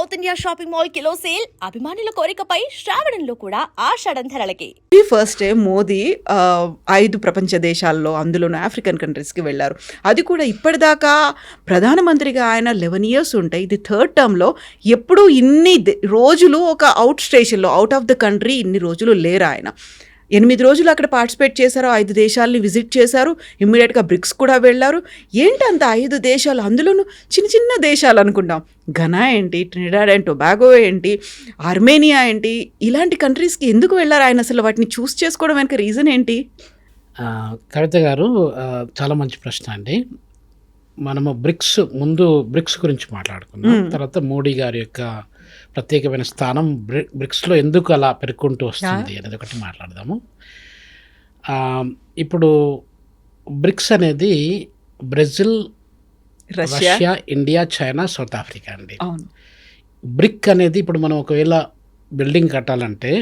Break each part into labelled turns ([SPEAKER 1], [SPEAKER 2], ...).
[SPEAKER 1] South India shopping mall kilo sale అభిమానుల కోరికపై శ్రావణంలో కూడా ఆషాఢం ధరలకి.
[SPEAKER 2] First day Modi 5 ప్రపంచ దేశాల్లో అందులోనూ ఆఫ్రికన్ కంట్రీస్కి వెళ్ళారు. అది కూడా ఇప్పటిదాకా ప్రధానమంత్రిగా ఆయన 11 years ఉంటాయి. ఇది థర్డ్ టర్మ్లో. ఎప్పుడూ ఇన్ని రోజులు ఒక అవుట్ స్టేషన్లో అవుట్ ఆఫ్ ద కంట్రీ ఇన్ని రోజులు లేరు ఆయన. 8 రోజులు అక్కడ పార్టిసిపేట్ చేశారు, 5 దేశాలని విజిట్ చేశారు, ఇమ్మీడియట్గా బ్రిక్స్ కూడా వెళ్ళారు. ఏంటంత 5 దేశాలు, అందులోనూ చిన్న చిన్న దేశాలు అనుకుంటాం. ఘనా ఏంటి, ట్రినిడాడ్ అండ్ టొబాగో ఏంటి, ఆర్మేనియా ఏంటి, ఇలాంటి కంట్రీస్కి ఎందుకు వెళ్ళారు ఆయన? అసలు వాటిని చూస్ చేసుకోవడం వెనక రీజన్ ఏంటి?
[SPEAKER 3] కవిత గారు, చాలా మంచి ప్రశ్న అండి. మనము బ్రిక్స్ గురించి మాట్లాడుకున్నాం. తర్వాత మోడీ గారి యొక్క ప్రత్యేకమైన స్థానం బ్రిక్స్లో ఎందుకు అలా పెరుగుకుంటూ వస్తుంది అనేది ఒకటి మాట్లాడదాము. ఇప్పుడు బ్రిక్స్ అనేది Brazil, Russia, India, China, south Africa అండి. బ్రిక్ అనేది ఇప్పుడు మనం ఒకవేళ బిల్డింగ్ కట్టాలంటే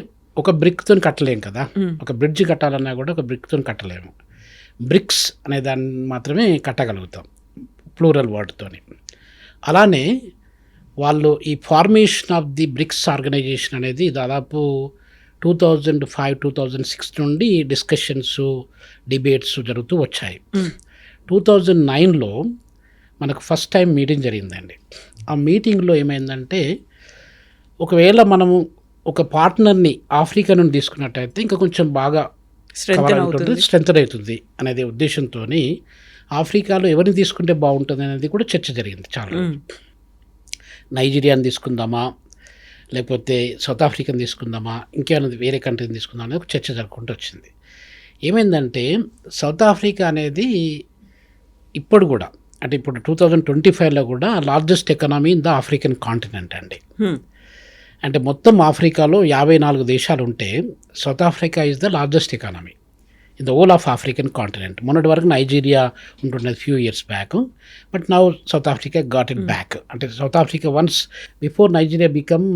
[SPEAKER 3] ఒక బ్రిక్తో కట్టలేము కదా. ఒక బ్రిడ్జ్ కట్టాలన్నా కూడా ఒక బ్రిక్తో కట్టలేము. బ్రిక్స్ అనే దాన్ని మాత్రమే కట్టగలుగుతాం, ప్లూరల్ వర్డ్తోని. అలానే వాళ్ళు ఈ formation of the BRICS organisation అనేది దాదాపు 2005-2006 నుండి డిస్కషన్స్, డిబేట్స్ జరుగుతూ వచ్చాయి. 2009లో మనకు ఫస్ట్ టైం మీటింగ్ జరిగిందండి. ఆ మీటింగ్లో ఏమైందంటే, ఒకవేళ మనము ఒక పార్ట్నర్ని ఆఫ్రికా నుండి తీసుకున్నట్టయితే ఇంకా కొంచెం బాగా స్ట్రెంథన్ అవుతుంది అనేది ఉద్దేశంతో ఆఫ్రికాలో ఎవరిని తీసుకుంటే బాగుంటుంది అనేది కూడా చర్చ జరిగింది చాలా. నైజీరియాని తీసుకుందామా, లేకపోతే సౌత్ ఆఫ్రికాని తీసుకుందామా, ఇంకేమైనా వేరే కంట్రీని తీసుకుందామా అనేది ఒక చర్చ జరుపుకుంటూ వచ్చింది. ఏమైందంటే, సౌత్ ఆఫ్రికా అనేది ఇప్పుడు కూడా, అంటే ఇప్పుడు 2025లో కూడా largest economy in the African continent అండి. అంటే మొత్తం ఆఫ్రికాలో 54 దేశాలు ఉంటే South Africa is the largest economy in the whole of African continent. మొన్నటి వరకు నైజీరియా ఉంటున్నది few years back, but now South Africa got it back. అంటే South Africa once before Nigeria become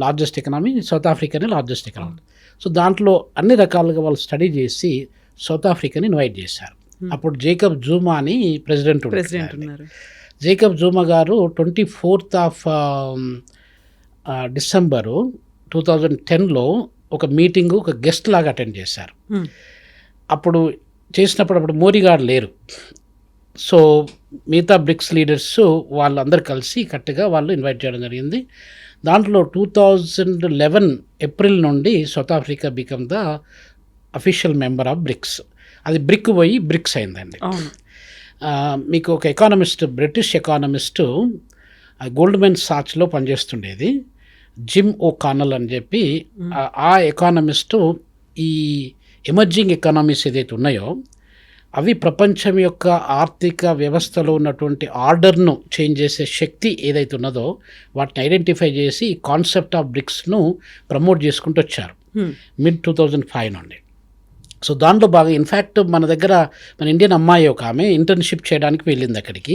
[SPEAKER 3] largest economy, South ఆఫ్రికానే largest economy. So దాంట్లో అన్ని రకాలుగా వాళ్ళు study చేసి సౌత్ ఆఫ్రికాని ఇన్వైట్ చేశారు. అప్పుడు జేకబ్ జూమా అని ప్రెసిడెంట్ ఉన్నారు. జేకబ్ జూమా గారు 24th డిసెంబరు 2010లో ఒక మీటింగు, ఒక గెస్ట్ లాగా అటెండ్ చేశారు. అప్పుడు చేసినప్పుడు మోడీ గారు లేరు. సో మిగతా బ్రిక్స్ లీడర్స్ వాళ్ళందరూ కలిసి కరెక్ట్గా వాళ్ళు ఇన్వైట్ చేయడం జరిగింది. దాంట్లో 2011 ఏప్రిల్ నుండి South Africa become the official member of BRICS. అది బ్రిక్ పోయి బ్రిక్స్ అయిందండి. మీకు ఒక ఎకానమిస్ట్, బ్రిటిష్ ఎకానమిస్టు, గోల్డ్మెన్ సాచ్లో పనిచేస్తుండేది, జిమ్ ఓ కానల్ అని చెప్పి, ఆ ఎకానమిస్టు ఈ ఎమర్జింగ్ ఎకానమీస్ ఏదైతే ఉన్నాయో అవి ప్రపంచం యొక్క ఆర్థిక వ్యవస్థలో ఉన్నటువంటి ఆర్డర్ను చేంజ్ చేసే శక్తి ఏదైతే ఉన్నదో వాటిని ఐడెంటిఫై చేసి ఈ కాన్సెప్ట్ ఆఫ్ బ్రిక్స్ను ప్రమోట్ చేసుకుంటూ వచ్చారు mid-2005 నుండి. సో దాంట్లో బాగా, ఇన్ఫ్యాక్ట్ మన ఇండియన్ అమ్మాయి ఒక ఆమె ఇంటర్న్షిప్ చేయడానికి వెళ్ళింది అక్కడికి.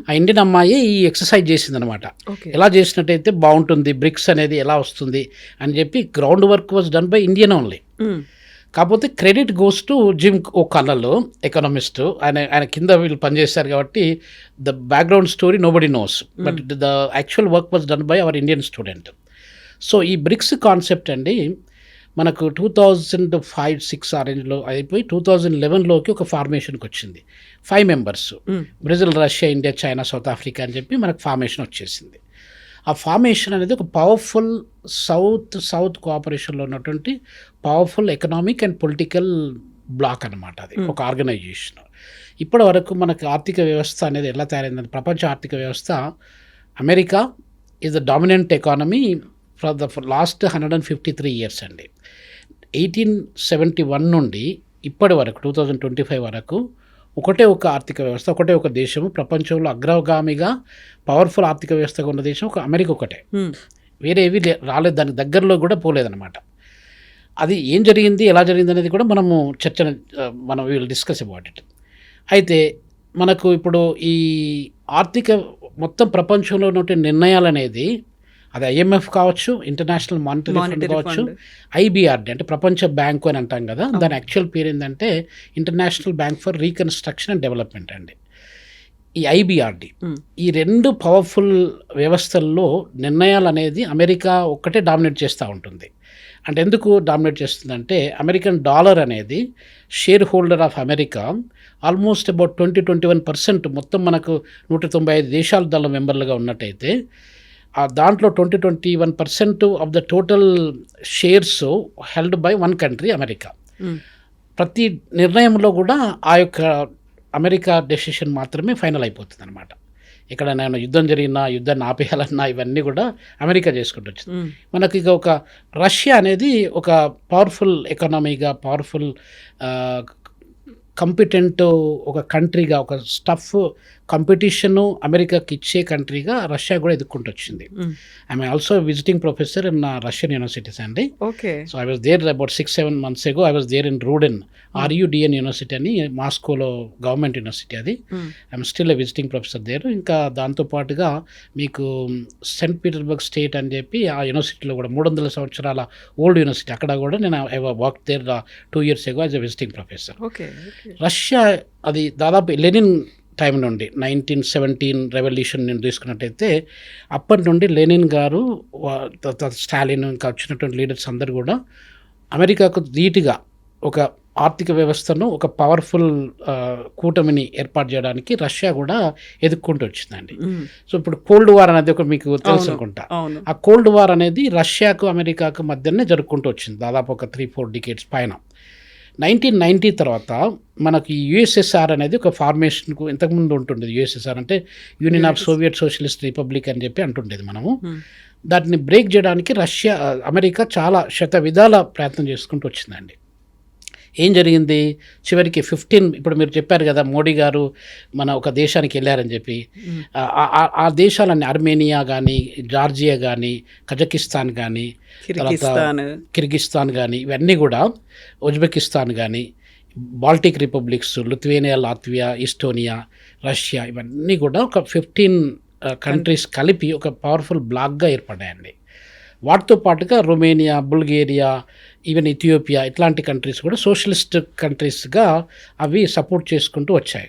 [SPEAKER 3] ఆ ఇండియన్ అమ్మాయి ఈ ఎక్సర్సైజ్ చేసింది అనమాట. ఎలా చేసినట్టయితే బాగుంటుంది, బ్రిక్స్ అనేది ఎలా వస్తుంది అని చెప్పి. Ground work was done by Indian only. కాకపోతే క్రెడిట్ గోస్ టు జిమ్ ఓ కన్నల్లో, ఎకనామిస్ట్. ఆయన కింద వీళ్ళు పనిచేస్తారు కాబట్టి the background story nobody knows, but the actual work was done by our Indian student. So ఈ బ్రిక్స్ కాన్సెప్ట్ అండి మనకు 2005-06 ఆ రేంజ్లో అయిపోయి 2011లోకి ఒక ఫార్మేషన్కి వచ్చింది. 5 members, Brazil, Russia, India, China, south Africa అని చెప్పి మనకు ఫార్మేషన్ వచ్చేసింది. ఆ ఫార్మేషన్ అనేది ఒక పవర్ఫుల్ సౌత్ కోఆపరేషన్లో ఉన్నటువంటి powerful economic and political bloc అనమాట. అది ఒక ఆర్గనైజేషన్. ఇప్పటి వరకు మనకు ఆర్థిక వ్యవస్థ అనేది ఎలా తయారైందంటే, ప్రపంచ ఆర్థిక వ్యవస్థ America is the dominant economy for the last 153 years అండి. 1871 నుండి ఇప్పటి వరకు 2025 వరకు ఒకటే ఒక ఆర్థిక వ్యవస్థ, ఒకటే ఒక దేశము, ప్రపంచంలో అగ్రగామిగా పవర్ఫుల్ ఆర్థిక వ్యవస్థగా ఉన్న దేశం ఒక అమెరికా ఒకటే. వేరే ఏవి రాలేదు, దానికి దగ్గరలో కూడా పోలేదన్నమాట. అది ఏం జరిగింది, ఎలా జరిగింది అనేది కూడా మనం విల్ డిస్కస్ అబౌట్ ఇట్. అయితే మనకు ఇప్పుడు ఈ ఆర్థిక మొత్తం ప్రపంచంలో ఉన్నటువంటి నిర్ణయాలు అనేది, అది IMF కావచ్చు, ఇంటర్నేషనల్ మానిటరీ ఫండ్ కావచ్చు, IBRD అంటే ప్రపంచ బ్యాంకు అని అంటాం కదా, దాని యాక్చువల్ పేరు ఏంటంటే international bank for reconstruction and development అండి. ఈ ఐబిఆర్డి, ఈ రెండు పవర్ఫుల్ వ్యవస్థల్లో నిర్ణయాలు అనేది అమెరికా ఒక్కటే డామినేట్ చేస్తూ ఉంటుంది. అంటే ఎందుకు డామినేట్ చేస్తుందంటే అమెరికన్ డాలర్ అనేది share holder of America almost about 20-21% మొత్తం మనకు 195 దేశాల దానిలో మెంబర్లుగా ఉన్నట్టయితే దాంట్లో 20-21% of the total shares held by one country America. ప్రతి నిర్ణయంలో కూడా ఆ యొక్క అమెరికా డెసిషన్ మాత్రమే ఫైనల్ అయిపోతుంది అనమాట. ఇక్కడ నేను యుద్ధం జరిగినా, యుద్ధాన్ని ఆపేయాలన్నా ఇవన్నీ కూడా అమెరికా చేసుకుంటూ వచ్చింది. మనకి ఇక ఒక రష్యా అనేది ఒక పవర్ఫుల్ ఎకానమీగా, పవర్ఫుల్ కాంపిటెంట్ ఒక కంట్రీగా, ఒక స్టఫ్ కాంపిటీషను అమెరికాకి ఇచ్చే కంట్రీగా రష్యా కూడా ఎదుర్కొంటూ వచ్చింది. I'm also visiting professor in Russian universities అండి.
[SPEAKER 2] Okay.
[SPEAKER 3] So I was there about 6-7 months ago. I was there in RUDN RUDN university అని మాస్కోలో గవర్నమెంట్ యూనివర్సిటీ అది. I'm still visiting professor there. ఇంకా దాంతోపాటుగా మీకు సెయింట్ పీటర్స్బర్గ్ స్టేట్ అని చెప్పి ఆ యూనివర్సిటీలో కూడా 300 సంవత్సరాల ఓల్డ్ యూనివర్సిటీ, అక్కడ కూడా నేను I work there 2 years ago as a visiting professor. Russia అది దాదాపు లెనిన్ టైం నుండి 1917 రెవల్యూషన్ నేను తీసుకున్నట్టయితే అప్పటి నుండి లెనిన్ గారు, స్టాలిన్, ఇంకా వచ్చినటువంటి లీడర్స్ అందరూ కూడా అమెరికాకు ధీటుగా ఒక ఆర్థిక వ్యవస్థను, ఒక పవర్ఫుల్ కూటమిని ఏర్పాటు చేయడానికి రష్యా కూడా ఎదుర్కొంటూ వచ్చిందండి. సో ఇప్పుడు కోల్డ్ వార్ అనేది ఒక మీకు తెలుసు అనుకుంటా. ఆ కోల్డ్ వార్ అనేది రష్యాకు అమెరికాకు మధ్యనే జరుపుకుంటూ వచ్చింది దాదాపు ఒక 3-4 decades పైన. 1990 తర్వాత మనకి యుఎస్ఎస్ఆర్ అనేది ఒక ఫార్మేషన్కు ఇంతకుముందు ఉంటుండేది. యుఎస్ఎస్ఆర్ అంటే union of Soviet socialist republic అని చెప్పి అంటుండేది మనము. దాన్ని బ్రేక్ చేయడానికి అమెరికా చాలా విధాల ప్రయత్నం చేసుకుంటూ వచ్చిందండి. ఏం జరిగింది చివరికి 15, ఇప్పుడు మీరు చెప్పారు కదా మోడీ గారు మన ఒక దేశానికి వెళ్ళారని చెప్పి, ఆ దేశాలన్నీ అర్మేనియా కానీ, జార్జియా కానీ, కజకిస్తాన్ కానీ, కిర్గిస్తాన్ కానీ, ఇవన్నీ కూడా ఉజ్బెకిస్తాన్ కానీ, Baltic republics, Lithuania, Latvia, Estonia, Russia, ఇవన్నీ కూడా ఒక 15 కంట్రీస్ కలిపి ఒక పవర్ఫుల్ బ్లాక్గా ఏర్పడ్డాయండి. వాటితో పాటుగా రొమేనియా, బుల్గేరియా, ఈవెన్ ఇథియోపియా ఇట్లాంటి కంట్రీస్ కూడా సోషలిస్ట్ కంట్రీస్గా అవి సపోర్ట్ చేసుకుంటూ వచ్చాయి.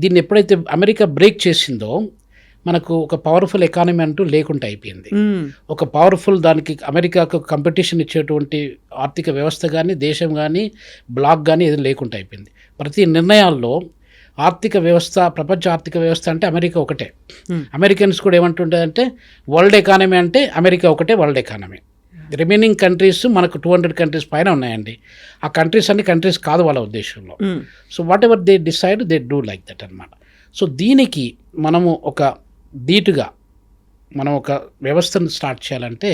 [SPEAKER 3] దీన్ని ఎప్పుడైతే అమెరికా బ్రేక్ చేసిందో మనకు ఒక పవర్ఫుల్ ఎకానమీ అంటూ లేకుండా అయిపోయింది. ఒక పవర్ఫుల్ దానికి అమెరికాకు కాంపిటీషన్ ఇచ్చేటువంటి ఆర్థిక వ్యవస్థ కానీ, దేశం కానీ, బ్లాక్ కానీ ఏది లేకుండా అయిపోయింది. ప్రతి నిర్ణయాల్లో ఆర్థిక వ్యవస్థ, ప్రపంచ ఆర్థిక వ్యవస్థ అంటే అమెరికా ఒకటే. అమెరికన్స్ కూడా ఏమంటుంటారంటే వరల్డ్ ఎకానమీ అంటే అమెరికా ఒకటే వరల్డ్ ఎకానమీ. రిమైనింగ్ కంట్రీస్ మనకు 200 కంట్రీస్ పైన ఉన్నాయండి. ఆ కంట్రీస్ అన్ని కంట్రీస్ కాదు వాళ్ళ ఉద్దేశంలో. So what ever they decide they do like that అనమాట. సో దీనికి మనము ఒక ధీటుగా మనం ఒక వ్యవస్థను స్టార్ట్ చేయాలంటే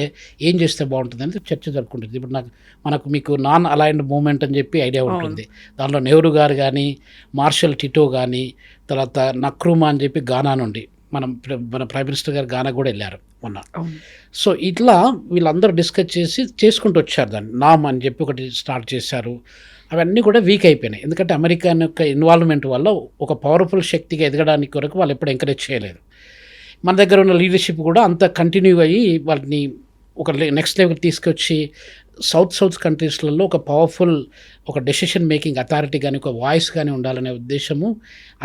[SPEAKER 3] ఏం చేస్తే బాగుంటుంది అనేది చర్చ జరుపుకుంటుంది. ఇప్పుడు మనకు మీకు నాన్ అలైన్డ్ మూవ్మెంట్ అని చెప్పి ఐడియా ఉంటుంది. దానిలో నెహ్రూ గారు కానీ, మార్షల్ టిటో కానీ, తర్వాత నక్రూమా అని చెప్పి గానా నుండి మన ప్రైమ్ మినిస్టర్ గారు గానా కూడా వెళ్ళారు మొన్న. సో ఇట్లా వీళ్ళందరూ డిస్కస్ చేసుకుంటూ వచ్చారు. దాన్ని నామ్ అని చెప్పి ఒకటి స్టార్ట్ చేశారు. అవన్నీ కూడా వీక్ అయిపోయినాయి. ఎందుకంటే అమెరికా యొక్క ఇన్వాల్వ్మెంట్ వల్ల ఒక పవర్ఫుల్ శక్తిగా ఎదగడానికి వరకు వాళ్ళు ఎప్పుడు ఎంకరేజ్ చేయలేదు. మన దగ్గర ఉన్న లీడర్షిప్ కూడా అంత కంటిన్యూ అయ్యి వాళ్ళని ఒక నెక్స్ట్ లెవెల్ తీసుకొచ్చి సౌత్ కంట్రీస్లలో ఒక పవర్ఫుల్ ఒక డెసిషన్ మేకింగ్ అథారిటీ కానీ, ఒక వాయిస్ కానీ ఉండాలనే ఉద్దేశము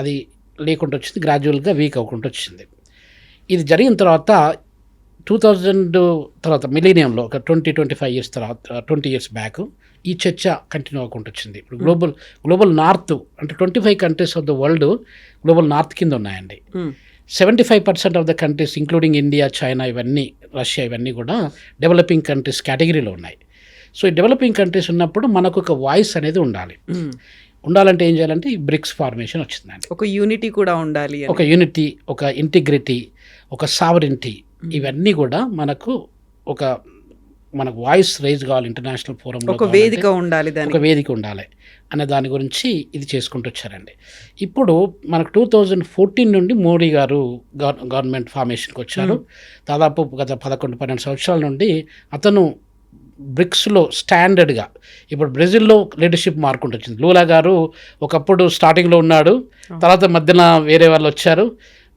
[SPEAKER 3] అది లేకుండా వచ్చింది. గ్రాడ్యువల్గా వీక్ అవ్వకుండా వచ్చింది. ఇది జరిగిన తర్వాత 2000 తర్వాత మిలీనియంలో ఒక 20-25 years తర్వాత 20 years బ్యాక్ ఈ చర్చ కంటిన్యూ అవ్వకుండా వచ్చింది. ఇప్పుడు గ్లోబల్ నార్త్ అంటే 25 countries of the world global north కింద ఉన్నాయండి. 75% of the countries including India, China, ఇవన్నీ, రష్యా, ఇవన్నీ కూడా డెవలపింగ్ కంట్రీస్ కేటగిరీలో ఉన్నాయి. సో ఈ డెవలపింగ్ కంట్రీస్ ఉన్నప్పుడు మనకు ఒక వాయిస్ అనేది ఉండాలంటే ఏం చేయాలంటే ఈ బ్రిక్స్ ఫార్మేషన్ వచ్చిందండి.
[SPEAKER 2] ఒక యూనిటీ కూడా ఉండాలి.
[SPEAKER 3] ఒక యూనిటీ, ఒక ఇంటిగ్రిటీ, ఒక సావరెంటీ, ఇవన్నీ కూడా మనకు వాయిస్ రైజ్ కావాలి. ఇంటర్నేషనల్ ఫోరంలో
[SPEAKER 2] ఒక వేదిక ఉండాలి,
[SPEAKER 3] ఒక వేదిక ఉండాలి అనే దాని గురించి ఇది చేసుకుంటూ వచ్చారండి. ఇప్పుడు మనకు 2014 నుండి మోడీ గారు గవర్నమెంట్ ఫార్మేషన్కి వచ్చారు. దాదాపు గత 11-12 సంవత్సరాల నుండి అతను బ్రిక్స్లో స్టాండర్డ్గా, ఇప్పుడు బ్రెజిల్లో లీడర్షిప్ మారుకుంటూ వచ్చింది. లూలా గారు ఒకప్పుడు స్టార్టింగ్లో ఉన్నాడు, తర్వాత మధ్యన వేరే వాళ్ళు వచ్చారు.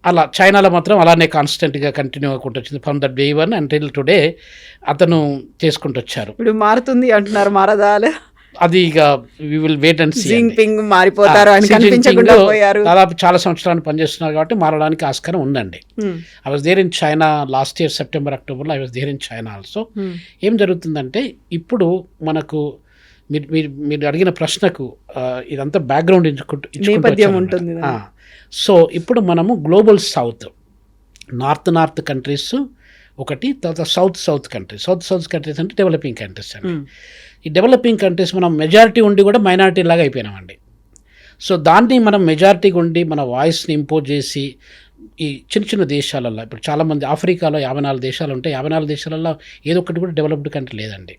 [SPEAKER 3] అలా చైనాలో మాత్రం అలానే కాన్స్టెంట్గా కంటిన్యూ అవ్వకుండా వచ్చింది. From that day one until today అతను చేసుకుంటూ వచ్చారు.
[SPEAKER 2] ఇప్పుడు మారుతుంది అంటున్నారు, మారదాలే
[SPEAKER 3] అది ఇక we will wait and see.
[SPEAKER 2] Jinping మారిపోతారు, ఆయన కనిపించకుండా పోయారు.
[SPEAKER 3] దాదాపు చాలా సంవత్సరాలు పనిచేస్తున్నారు కాబట్టి మారడానికి ఆస్కారం ఉందండి. I was there in China last year September అక్టోబర్లో. I was there in China also. ఏం జరుగుతుందంటే ఇప్పుడు మనకు మీరు అడిగిన ప్రశ్నకు ఇదంతా బ్యాక్గ్రౌండ్
[SPEAKER 2] నేపథ్యం ఉంటుంది.
[SPEAKER 3] సో ఇప్పుడు మనము గ్లోబల్ సౌత్, నార్త్ కంట్రీస్ ఒకటి, తర్వాత సౌత్ కంట్రీస్. సౌత్ కంట్రీస్ అంటే డెవలపింగ్ కంట్రీస్ అండి. ఈ డెవలపింగ్ కంట్రీస్ మనం మెజారిటీ ఉండి కూడా మైనారిటీ లాగా అయిపోయినామండి. సో దాన్ని మనం మెజారిటీగా ఉండి మన వాయిస్ని ఇంపోజ్ చేసి ఈ చిన్న దేశాలలో, ఇప్పుడు చాలామంది ఆఫ్రికాలో 54 దేశాలు ఉంటాయి. 54 దేశాలలో ఏదో ఒకటి కూడా డెవలప్డ్ కంట్రీ లేదండి.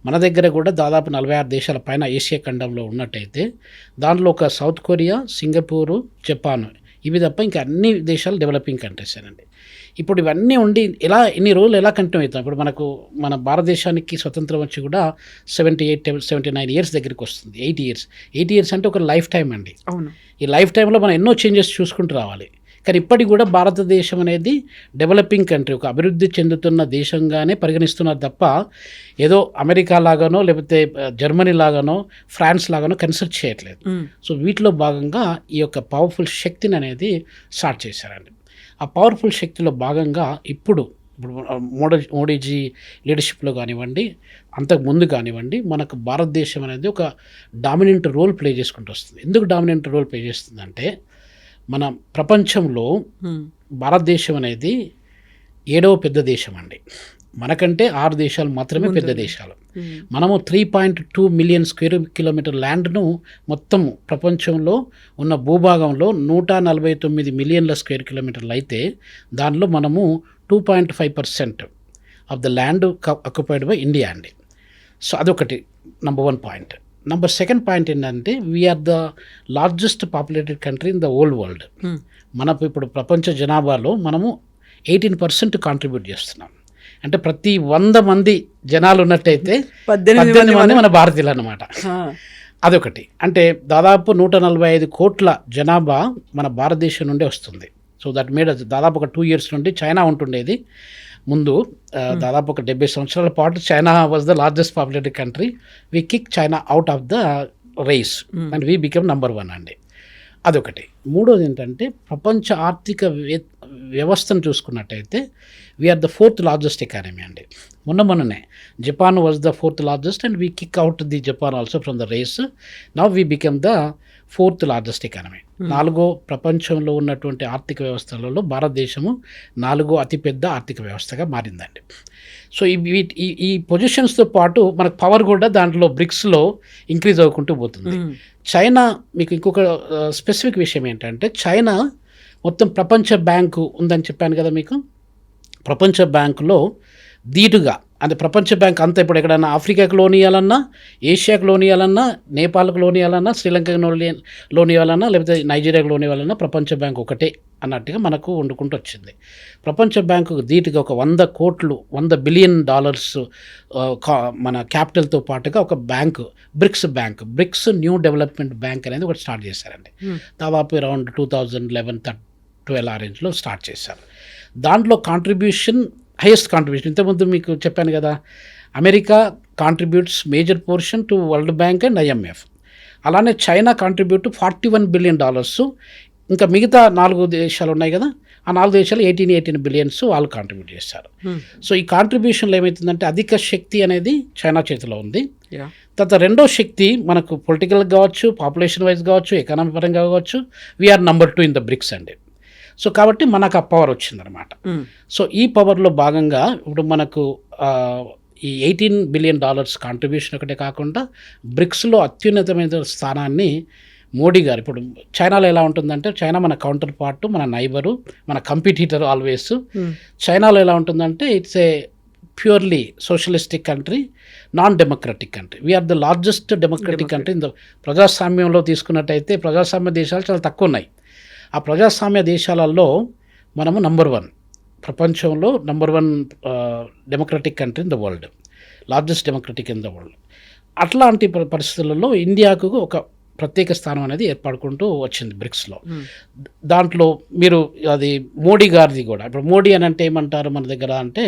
[SPEAKER 3] మన దగ్గర కూడా దాదాపు 46 దేశాల పైన ఏషియా ఖండంలో ఉన్నట్టయితే దాంట్లో ఒక సౌత్ కొరియా, సింగపూరు, జపాన్ ఇవి తప్ప ఇంకా అన్ని దేశాలు డెవలపింగ్ కంట్రీస్ అండి. ఇప్పుడు ఇవన్నీ ఉండి ఇన్ని రోజులు ఎలా కంటిన్యూ అవుతాం? ఇప్పుడు మన భారతదేశానికి స్వతంత్రం వచ్చి కూడా 79 ఇయర్స్ దగ్గరికి వస్తుంది. 8 ఇయర్స్ అంటే ఒక లైఫ్ టైం అండి.
[SPEAKER 2] అవును.
[SPEAKER 3] ఈ లైఫ్ టైంలో మనం ఎన్నో చేంజెస్ చూసుకుంటూ రావాలి. కానీ ఇప్పటికి కూడా భారతదేశం అనేది డెవలపింగ్ కంట్రీ, ఒక అభివృద్ధి చెందుతున్న దేశంగానే పరిగణిస్తున్నారు తప్ప ఏదో అమెరికా లాగానో లేకపోతే జర్మనీ లాగానో ఫ్రాన్స్ లాగానో కన్సిడర్ చేయట్లేదు. సో వీటిలో భాగంగా ఈ యొక్క పవర్ఫుల్ శక్తిని అనేది స్టార్ట్ చేశారండి. ఆ పవర్ఫుల్ శక్తిలో భాగంగా ఇప్పుడు మోడీజీ లీడర్షిప్లో కానివ్వండి, అంతకు ముందు కానివ్వండి, మనకు భారతదేశం అనేది ఒక డామినెంట్ రోల్ ప్లే చేసుకుంటూ వస్తుంది. ఎందుకు డామినెంట్ రోల్ ప్లే చేస్తుందంటే మన ప్రపంచంలో భారతదేశం అనేది 7వ పెద్ద దేశం అండి. మనకంటే 6 దేశాలు మాత్రమే పెద్ద దేశాలు. మనము 3.2 మిలియన్ స్క్వేర్ కిలోమీటర్ ల్యాండ్ను మొత్తం ప్రపంచంలో ఉన్న భూభాగంలో 149 మిలియన్ల స్క్వేర్ కిలోమీటర్లు అయితే దానిలో మనము 2.5% of the land occupied by India అండి. సో అదొకటి నంబర్ 1 పాయింట్. నంబర్ 2 పాయింట్ ఏంటంటే we are the largest populated country in the old world. మనకు ఇప్పుడు ప్రపంచ జనాభాలో మనము 18% కాంట్రిబ్యూట్ చేస్తున్నాం. అంటే ప్రతి 100 మంది జనాలు ఉన్నట్టయితే 18 మంది మన భారతీయులు అన్నమాట. అదొకటి. అంటే దాదాపు 145 కోట్ల జనాభా మన భారతదేశం నుండే వస్తుంది. సో దట్ మేడ్ దాదాపు ఒక 2 ఇయర్స్ నుండి చైనా ఉంటుండేది ముందు. దాదాపు ఒక 70 సంవత్సరాల పాటు China was the largest populated country. We kick China out of the race and we become number 1 అండి. అదొకటి. మూడోది ఏంటంటే ప్రపంచ ఆర్థిక వ్యవస్థను చూసుకున్నట్టయితే we are the 4th largest economy అండి. మొన్ననే Japan was the 4th largest and we kick out the Japan also from the race. Now we become the 4th largest economy. 4వ ప్రపంచంలో ఉన్నటువంటి ఆర్థిక వ్యవస్థలలో భారతదేశము 4వ అతిపెద్ద ఆర్థిక వ్యవస్థగా మారిందండి. సో ఈ పొజిషన్స్తో పాటు మనకు పవర్ కూడా దాంట్లో బ్రిక్స్లో ఇంక్రీజ్ అవ్వకుంటూ పోతుంది. చైనా, మీకు ఇంకొక స్పెసిఫిక్ విషయం ఏంటంటే చైనా మొత్తం ప్రపంచ బ్యాంకు ఉందని చెప్పాను కదా మీకు. ప్రపంచ బ్యాంకులో ధీటుగా, అంటే ప్రపంచ బ్యాంక్ అంతా ఇప్పుడు ఎక్కడైనా ఆఫ్రికాకు లోన్ ఇవ్వాలన్నా, ఏషియాకు లోన్ ఇవ్వాలన్నా, నేపాల్కు లోన్ ఇవ్వాలన్నా, శ్రీలంకకు లోన్ ఇవ్వాలన్నా, లేకపోతే నైజీరియాకు లోన్ ఇవ్వాలన్నా ప్రపంచ బ్యాంక్ ఒకటే అన్నట్టుగా మనకు వండుకుంటూ వచ్చింది. ప్రపంచ బ్యాంకు ధీటుగా ఒక 100 కోట్లు $100 బిలియన్ మన క్యాపిటల్తో పాటుగా ఒక bank, BRICS new development bank అనేది ఒకటి స్టార్ట్ చేశారండి. దాదాపు అరౌండ్ 2011-12 ఆ రేంజ్లో స్టార్ట్ చేశారు. దాంట్లో హైయెస్ట్ కాంట్రిబ్యూషన్ ఇంతకుముందు మీకు చెప్పాను కదా, America contributes major portion to world bank and IMF. అలానే చైనా కాంట్రిబ్యూట్ $41 బిలియన్. ఇంకా మిగతా 4 దేశాలు ఉన్నాయి కదా, ఆ 4 దేశాలు 18 బిలియన్స్ వాళ్ళు కాంట్రిబ్యూట్ చేస్తారు. సో ఈ కాంట్రిబ్యూషన్లో ఏమవుతుందంటే అధిక శక్తి అనేది చైనా చేతిలో ఉంది. తర్వాత రెండో శక్తి మనకు పొలిటికల్ కావచ్చు, పాపులేషన్ వైజ్ కావచ్చు, ఎకనామిక్ పరంగా కావచ్చు, we are number 2 in the BRICS అండి. సో కాబట్టి మనకు ఆ పవర్ వచ్చిందనమాట. సో ఈ పవర్లో భాగంగా ఇప్పుడు మనకు ఈ $18 బిలియన్ కాంట్రిబ్యూషన్ ఒకటే కాకుండా బ్రిక్స్లో అత్యున్నతమైన స్థానాన్ని మోడీ గారు, ఇప్పుడు చైనాలో ఎలా ఉంటుందంటే చైనా మన కౌంటర్ పార్ట్, మన నైబరు, మన కంపిటీటర్ ఆల్వేస్. చైనాలో ఎలా ఉంటుందంటే it's a purely socialistic country, non democratic country. We are the largest democratic country in the ప్రజాస్వామ్యంలో తీసుకున్నట్టయితే ప్రజాస్వామ్య దేశాలు చాలా తక్కువ ఉన్నాయి. ఆ ప్రజాస్వామ్య దేశాలలో మనము నంబర్ 1, ప్రపంచంలో number 1 democratic country in the world, largest democratic in the world. అట్లాంటి పరిస్థితులలో ఇండియాకు ఒక ప్రత్యేక స్థానం అనేది ఏర్పడుకుంటూ వచ్చింది బ్రిక్స్లో. దాంట్లో మీరు అది మోడీ గారిది కూడా, ఇప్పుడు మోడీ అని అంటే ఏమంటారు మన దగ్గర అంటే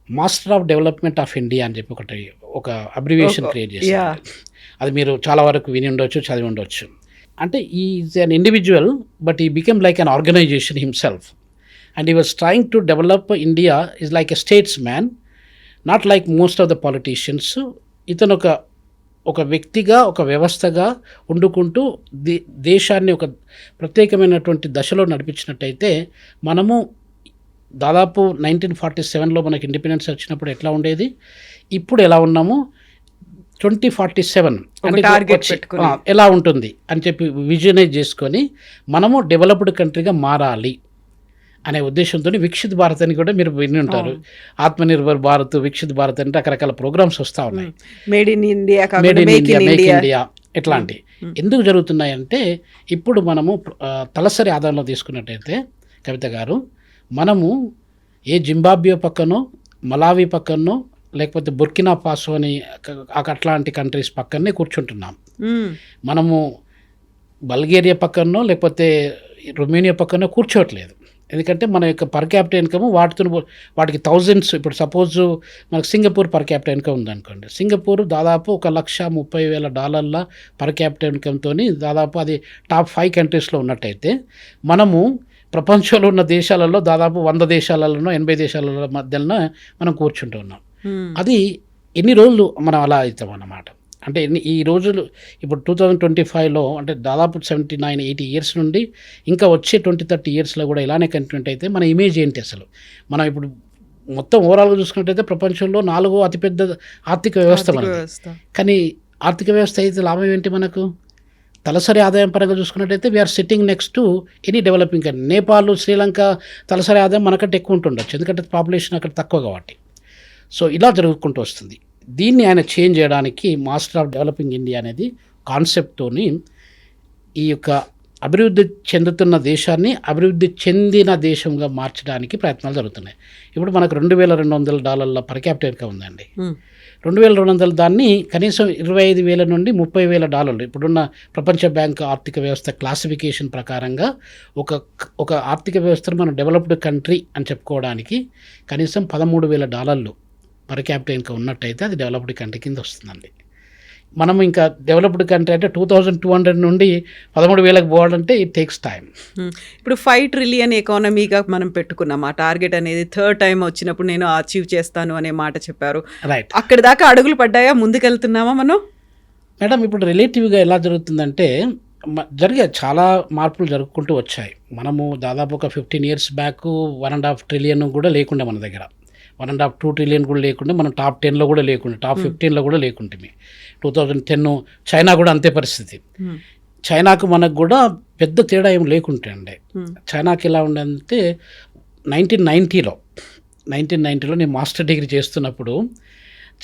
[SPEAKER 3] master of development of India అని చెప్పి ఒక అబ్రివియేషన్ క్రియేట్ చేశారు. అది మీరు చాలా వరకు విని ఉండొచ్చు, చదివి ఉండొచ్చు. అంటే is an individual but he became like an organisation himself and he was trying to develop India is like a statesman, not like most of the politicians. ఇతను ఒక వ్యక్తిగా, ఒక వ్యవస్థగా వండుకుంటూ దేశాన్ని ఒక ప్రత్యేకమైనటువంటి దశలో నడిపించినట్టయితే మనము దాదాపు 1947లో మనకి ఇండిపెండెన్స్ వచ్చినప్పుడు ఎట్లా ఉండేది, ఇప్పుడు ఎలా ఉన్నాము, 2047 అంటే ఎలా ఉంటుంది అని చెప్పి విజనైజ్ చేసుకొని మనము డెవలప్డ్ కంట్రీగా మారాలి అనే ఉద్దేశంతో వికసిత్ భారత్ అని కూడా మీరు విని ఉంటారు. ఆత్మనిర్భర్ భారత్, వికసిత్ భారత్ అని రకరకాల ప్రోగ్రామ్స్ వస్తూ ఉన్నాయి.
[SPEAKER 2] Made in India,
[SPEAKER 3] make India ఇట్లాంటి ఎందుకు జరుగుతున్నాయంటే ఇప్పుడు మనము తలసరి ఆదాయంలో తీసుకున్నట్టయితే కవిత గారు, మనము ఏ జింబాబ్వే పక్కనో, మలావి పక్కనో, లేకపోతే బుర్కినా ఫాసో అని అట్లాంటి కంట్రీస్ పక్కనే కూర్చుంటున్నాం. మనము బల్గేరియా పక్కనో లేకపోతే రొమేనియా పక్కనో కూర్చోవట్లేదు. ఎందుకంటే మన యొక్క పర్ క్యాపిటల్ ఇన్కమ్ వాటికి థౌజండ్స్. ఇప్పుడు సపోజ్ మనకు సింగపూర్ పర్ క్యాపిటల్ ఇన్కమ్ ఉందనుకోండి, సింగపూర్ దాదాపు $130,000 పర్ క్యాపిటల్ ఇన్కమ్తో దాదాపు అది టాప్ 5 కంట్రీస్లో ఉన్నట్టయితే మనము ప్రపంచంలో ఉన్న దేశాలలో దాదాపు 100 దేశాలలో 80 దేశాల మధ్యలో మనం కూర్చుంటూ ఉన్నాం. అది ఎన్ని రోజులు మనం అలా అవుతాం అన్నమాట. అంటే ఈ రోజులు ఇప్పుడు 2025లో అంటే దాదాపు 79-80 ఇయర్స్ నుండి ఇంకా వచ్చే 20-30 ఇయర్స్లో కూడా ఇలానే కంటిన్యూ అయితే మన ఇమేజ్ ఏంటి అసలు? మనం ఇప్పుడు మొత్తం ఓవరాల్గా చూసుకున్నట్టయితే ప్రపంచంలో 4వ అతిపెద్ద ఆర్థిక వ్యవస్థ మనది. కానీ ఆర్థిక వ్యవస్థ అయితే లాభం ఏంటి మనకు? తలసరి ఆదాయం పరంగా చూసుకున్నట్టయితే we're sitting next to any developing country. Nepal, Sri Lanka తలసరి ఆదాయం మనకంటే ఎక్కువ ఉంటుండొచ్చు, ఎందుకంటే పాపులేషన్ అక్కడ తక్కువ కాబట్టి. సో ఇలా జరుగుకుంటూ వస్తుంది. దీన్ని ఆయన చేంజ్ చేయడానికి మాస్టర్ ఆఫ్ డెవలపింగ్ ఇండియా అనేది కాన్సెప్ట్తోని ఈ యొక్క అభివృద్ధి చెందుతున్న దేశాన్ని అభివృద్ధి చెందిన దేశంగా మార్చడానికి ప్రయత్నాలు జరుగుతున్నాయి. ఇప్పుడు మనకు $2,200 పర్ క్యాపిటల్ ఇన్కమ్ ఉందండి. 2,200 దాన్ని కనీసం 25,000 నుండి $30,000 ఇప్పుడున్న ప్రపంచ బ్యాంక్ ఆర్థిక వ్యవస్థ క్లాసిఫికేషన్ ప్రకారంగా ఒక ఆర్థిక వ్యవస్థను మనం డెవలప్డ్ కంట్రీ అని చెప్పుకోవడానికి కనీసం $13,000 పర్ క్యాపిటల్ ఇన్కమ్ ఉన్నట్టయితే అది డెవలప్డ్ కంట్రీ కింద వస్తుందండి. మనం ఇంకా డెవలప్డ్ కంట్రీ అంటే 2,200 నుండి 13,000కి పోవాలంటే ఇట్ టేక్స్ టైం.
[SPEAKER 2] ఇప్పుడు 5 ట్రిలియన్ ఎకానమీగా మనం పెట్టుకున్నాం. ఆ టార్గెట్ అనేది థర్డ్ టైం వచ్చినప్పుడు నేను అచీవ్ చేస్తాను అనే మాట చెప్పారు.
[SPEAKER 3] రైట్.
[SPEAKER 2] అక్కడి దాకా అడుగులు పడ్డాయా? ముందుకెళ్తున్నామా మనం?
[SPEAKER 3] మేడం, ఇప్పుడు రిలేటివ్గా ఎలా జరుగుతుందంటే చాలా మార్పులు జరుగుకుంటూ వచ్చాయి. మనము దాదాపు ఒక 15 ఇయర్స్ బ్యాక్ 1.5 ట్రిలియన్ కూడా లేకుండా మన దగ్గర 1.5-2 ట్రిలియన్ కూడా లేకుండా మనం టాప్ 10లో కూడా లేకుండా టాప్ 15లో కూడా లేకుంటే 2010 చైనా కూడా అంతే పరిస్థితి. చైనాకు మనకు కూడా పెద్ద తేడా ఏం లేకుంటే అండి. చైనాకి ఎలా ఉండదంటే 1990లో నేను మాస్టర్ డిగ్రీ చేస్తున్నప్పుడు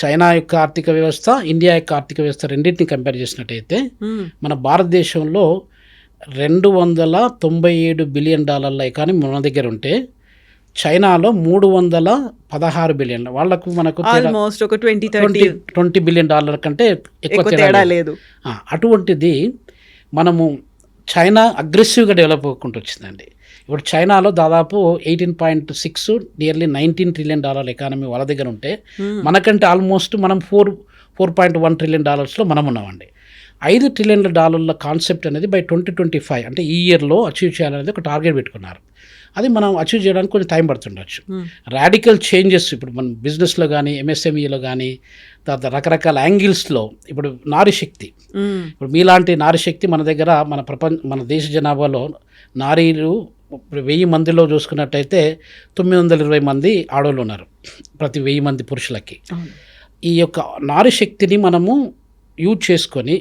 [SPEAKER 3] చైనా యొక్క ఆర్థిక వ్యవస్థ, ఇండియా యొక్క ఆర్థిక వ్యవస్థ రెండింటిని కంపేర్ చేసినట్టయితే మన భారతదేశంలో $297 బిలియన్ ఎకానమీ మన దగ్గర ఉంటే చైనాలో $316 బిలియన్. వాళ్ళకు మనకు
[SPEAKER 2] ఆల్మోస్ట్ ఒక
[SPEAKER 3] $20 బిలియన్ కంటే ఎక్కువ తేడా లేదు. అటువంటిది మనము చైనా అగ్రెసివ్గా డెవలప్ అవ్వకుండా వచ్చిందండి. ఇప్పుడు చైనాలో దాదాపు 18.6 నియర్లీ $19 ట్రిలియన్ ఎకానమీ వాళ్ళ దగ్గర ఉంటే మనకంటే ఆల్మోస్ట్ మనం 4.1 ట్రిలియన్ మనం ఉన్నామండి. $5 ట్రిలియన్ కాన్సెప్ట్ అనేది బై 2025 అంటే ఈ ఇయర్లో అచీవ్ చేయాలనేది ఒక టార్గెట్ పెట్టుకున్నారు. అది మనం అచీవ్ చేయడానికి కొంచెం టైం పడుతుండొచ్చు. రాడికల్ చేంజెస్ ఇప్పుడు మన బిజినెస్లో కానీ, ఎంఎస్ఎంఈలో కానీ, తర్వాత రకరకాల యాంగిల్స్లో ఇప్పుడు నారీశక్తి, ఇప్పుడు మీలాంటి నారీశక్తి మన దగ్గర మన దేశ జనాభాలో నారీలు 1000 మందిలో చూసుకున్నట్టయితే 920 మంది ఆడవాళ్ళు ఉన్నారు ప్రతి 1000 మంది పురుషులకి. ఈ యొక్క నారీశక్తిని మనము యూజ్ చేసుకొని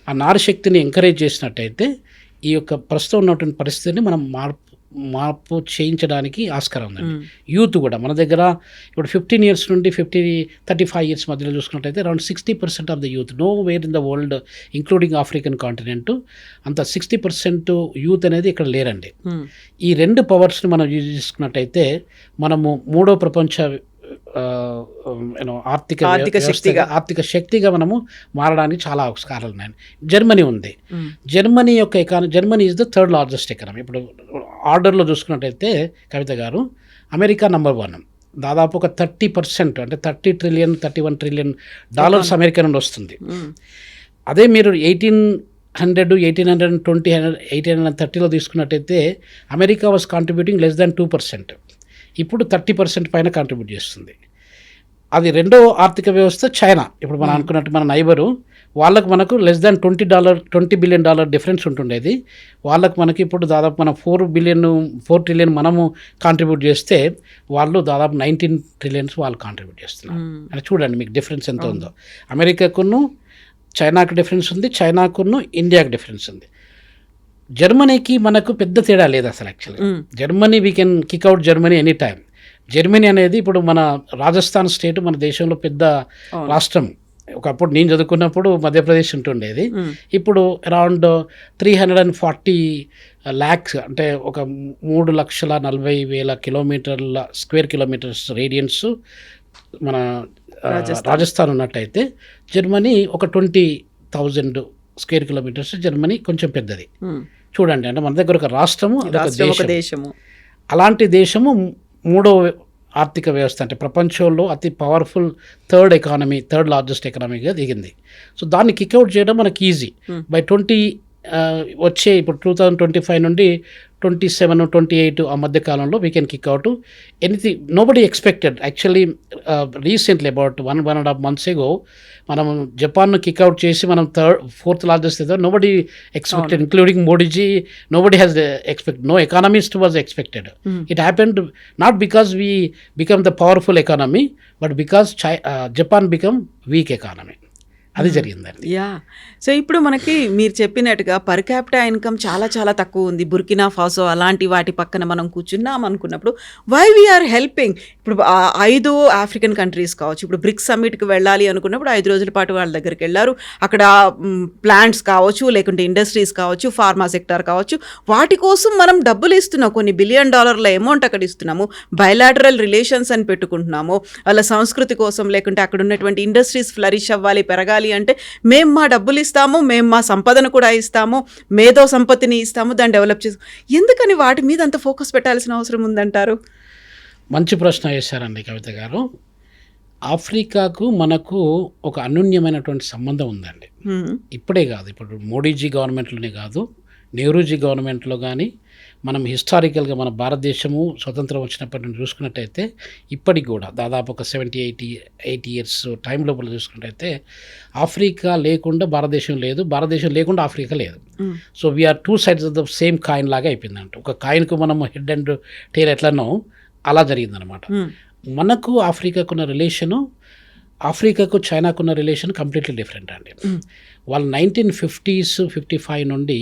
[SPEAKER 3] ఆ నారీశక్తిని ఎంకరేజ్ చేసినట్టయితే ఈ యొక్క ప్రస్తుతం ఉన్నటువంటి పరిస్థితిని మనం మార్పు చేయించడానికి ఆస్కారం ఉందండి. యూత్ కూడా మన దగ్గర ఇప్పుడు 15 ఇయర్స్ నుండి 35 ఇయర్స్ మధ్యలో చూసుకున్నట్టయితే around 60% of the youth know where in the world including African continent అంత 60% యూత్ అనేది ఇక్కడ లేరండి. ఈ 2 పవర్స్ని మనం యూజ్ చేసుకున్నట్టయితే మనము 3వ ప్రపంచ ఆర్థిక శక్తిగా మనము మారడానికి చాలా ఆస్కారాలు ఉన్నాయి. జర్మనీ ఉంది. జర్మనీ యొక్క Germany is the 3rd largest economy. ఇప్పుడు ఆర్డర్లో చూసుకున్నట్టయితే కవిత గారు అమెరికా నంబర్ 1, దాదాపు ఒక 30% అంటే $30 trillion, $31 trillion అమెరికా నుండి వస్తుంది. అదే మీరు 1820, 1830లో తీసుకున్నట్టయితే America was contributing less than 2%. ఇప్పుడు 30% పైన కాంట్రిబ్యూట్ చేస్తుంది. అది రెండో ఆర్థిక వ్యవస్థ చైనా. ఇప్పుడు మనం అనుకున్నట్టు మన నైబరు, వాళ్ళకు మనకు లెస్ దాన్ $20 బిలియన్ డిఫరెన్స్ ఉంటుండేది. వాళ్ళకు మనకి ఇప్పుడు దాదాపు మనం $4 trillion మనము కాంట్రిబ్యూట్ చేస్తే వాళ్ళు దాదాపు 19 trillion వాళ్ళు కాంట్రిబ్యూట్ చేస్తున్నారు. అని చూడండి మీకు డిఫరెన్స్ ఎంత ఉందో. అమెరికాకును చైనాకు డిఫరెన్స్ ఉంది, చైనాకును ఇండియాకు డిఫరెన్స్ ఉంది. జర్మనీకి మనకు పెద్ద తేడా లేదు అసలు. యాక్చువల్గా Germany we can kick out Germany any time. Germany అనేది ఇప్పుడు మన రాజస్థాన్ స్టేట్ మన దేశంలో పెద్ద రాష్ట్రం. ఒకప్పుడు నేను చదువుకున్నప్పుడు మధ్యప్రదేశ్ ఉంటుండేది. ఇప్పుడు అరౌండ్ 340 lakhs అంటే ఒక 3,40,000 కిలోమీటర్ల స్క్వేర్ కిలోమీటర్స్ రేడియన్స్ మన రాజస్థాన్ ఉన్నట్టయితే జర్మనీ ఒక 20,000 స్క్వేర్ కిలోమీటర్స్. జర్మనీ కొంచెం పెద్దది. చూడండి, అంటే మన దగ్గర ఒక రాష్ట్రము, అదొక దేశము. అలాంటి దేశము మూడో ఆర్థిక వ్యవస్థ అంటే ప్రపంచంలో అతి పవర్ఫుల్ థర్డ్ లార్జెస్ట్ ఎకనామీగా దిగింది. సో దాన్ని కిక్అవుట్ చేయడం మనకి ఈజీ. బై వచ్చే ఇప్పుడు 2025 నుండి 27, 28 ఆ మధ్య కాలంలో we can kick out anything. Nobody expected actually recently about 1.5 months ago మనం జపాన్ను కిక్అవుట్ చేసి మనం fourth largest అయితే nobody expected, including Modiji. Nobody has no economist was expected. It happened not because we become the powerful economy, but because Japan become weak economy. అది జరిగిందండి.
[SPEAKER 2] Yeah. So ఇప్పుడు మనకి మీరు చెప్పినట్టుగా పర్ క్యాపిటా ఇన్కమ్ చాలా చాలా తక్కువ ఉంది. బుర్కినా ఫాసో అలాంటి వాటి పక్కన మనం కూర్చున్నాం అనుకున్నప్పుడు వై వీఆర్ హెల్పింగ్. ఇప్పుడు 5 ఆఫ్రికన్ కంట్రీస్ కావచ్చు, ఇప్పుడు బ్రిక్స్ సమ్మిట్కి వెళ్ళాలి అనుకున్నప్పుడు 5 రోజుల పాటు వాళ్ళ దగ్గరికి వెళ్ళారు. అక్కడ ప్లాంట్స్ కావచ్చు, లేకుంటే ఇండస్ట్రీస్ కావచ్చు, ఫార్మా సెక్టార్ కావచ్చు, వాటి కోసం మనం డబ్బులు ఇస్తున్నాం. కొన్ని $1 billion అమౌంట్ అక్కడ ఇస్తున్నాము. బయలాటరల్ రిలేషన్స్ అని పెట్టుకుంటున్నాము. వాళ్ళ సంస్కృతి కోసం, లేకుంటే అక్కడ ఉన్నటువంటి ఇండస్ట్రీస్ ఫ్లరిష్ అవ్వాలి, పెరగాలి అంటే మేము మా డబ్బులు ఇస్తాము, మేము మా సంపదను కూడా ఇస్తాము, మేధో సంపత్తిని ఇస్తాము, దాన్ని డెవలప్ చేస్తాము. ఎందుకని వాటి మీద అంత ఫోకస్ పెట్టాల్సిన అవసరం ఉందంటారు?
[SPEAKER 3] మంచి ప్రశ్న వేశారండి కవిత గారు. ఆఫ్రికాకు మనకు ఒక అనూన్యమైనటువంటి సంబంధం ఉందండి. ఇప్పుడే కాదు, ఇప్పుడు మోడీజీ గవర్నమెంట్లోనే కాదు, నెహ్రూజీ గవర్నమెంట్లో కానీ మనం హిస్టారికల్గా మన భారతదేశము స్వతంత్రం వచ్చినప్పటి నుండి చూసుకున్నట్టయితే ఇప్పటికి కూడా దాదాపు ఒక 70-80 years టైం లోపల చూసుకున్నట్టయితే ఆఫ్రికా లేకుండా భారతదేశం లేదు, భారతదేశం లేకుండా ఆఫ్రికా లేదు. So we are 2 sides of the same coin లాగా అయిపోయిందంట. ఒక కాయిన్కు మనం హెడ్ అండ్ టైల్ ఎట్లనో అలా జరిగిందనమాట. మనకు ఆఫ్రికాకున్న రిలేషను, ఆఫ్రికాకు చైనాకున్న రిలేషన్ కంప్లీట్లీ డిఫరెంట్ అండి. వాళ్ళు 1950s 55 నుండి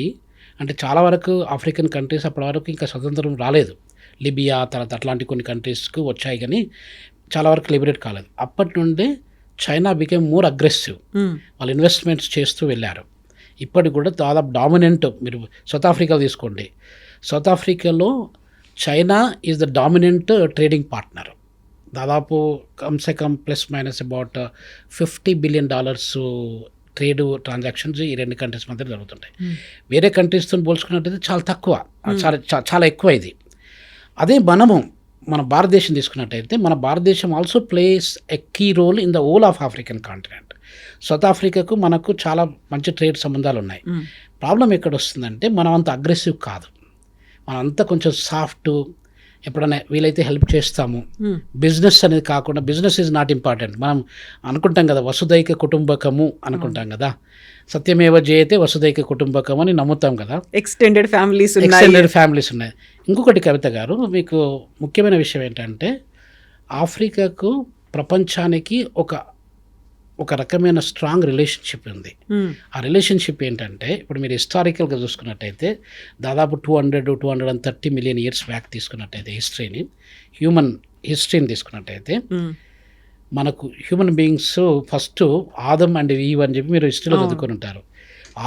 [SPEAKER 3] అంటే చాలా వరకు ఆఫ్రికన్ కంట్రీస్ అప్పటి వరకు ఇంకా స్వతంత్రం రాలేదు. లిబియా తర్వాత అట్లాంటి కొన్ని కంట్రీస్కి వచ్చాయి, కానీ చాలా వరకు లిబరేట్ కాలేదు. అప్పటి నుండే చైనా బికేమ్ మోర్ అగ్రెసివ్. వాళ్ళు ఇన్వెస్ట్మెంట్స్ చేస్తూ వెళ్ళారు. ఇప్పటికి కూడా దాదాపు డామినెంట్. మీరు సౌత్ ఆఫ్రికా తీసుకోండి, సౌత్ ఆఫ్రికాలో China is the dominant trading partner. దాదాపు కమ్సే కమ్ +- అబౌట్ $50 billion ట్రేడ్ ట్రాన్సాక్షన్స్ ఈ 2 కంట్రీస్ మధ్య జరుగుతుంటాయి. వేరే కంట్రీస్తో పోల్చుకున్నట్టయితే చాలా తక్కువ, చాలా ఎక్కువ ఇది. అదే మన భారతదేశం తీసుకున్నట్టయితే మన భారతదేశం also plays a key role in the whole of African continent. South ఆఫ్రికాకు మనకు చాలా మంచి ట్రేడ్ సంబంధాలు ఉన్నాయి. ప్రాబ్లం ఎక్కడ వస్తుందంటే మనం అంత అగ్రెసివ్ కాదు, మనం అంతా కొంచెం సాఫ్ట్, ఎప్పుడైనా వీలైతే హెల్ప్ చేస్తాము. బిజినెస్ అనేది కాకుండా, బిజినెస్ ఈజ్ నాట్ ఇంపార్టెంట్. మనం అనుకుంటాం కదా వసుదైక కుటుంబకము అనుకుంటాం కదా, సత్యమేవ జయతే వసుదైక కుటుంబకం అని నమ్ముతాం కదా. ఎక్స్టెండెడ్ ఫ్యామిలీస్ ఉన్నాయి. ఇంకొకటి కవిత గారు, మీకు ముఖ్యమైన విషయం ఏంటంటే ఆఫ్రికాకు ప్రపంచానికి ఒక రకమైన స్ట్రాంగ్ రిలేషన్షిప్ ఉంది. ఆ రిలేషన్షిప్ ఏంటంటే ఇప్పుడు మీరు హిస్టారికల్గా చూసుకున్నట్టయితే దాదాపు 230 million years బ్యాక్ తీసుకున్నట్టయితే హ్యూమన్ హిస్టరీని తీసుకున్నట్టయితే మనకు human beings first Adam and Eve అని చెప్పి మీరు హిస్టరీలో చదువుకొని ఉంటారు.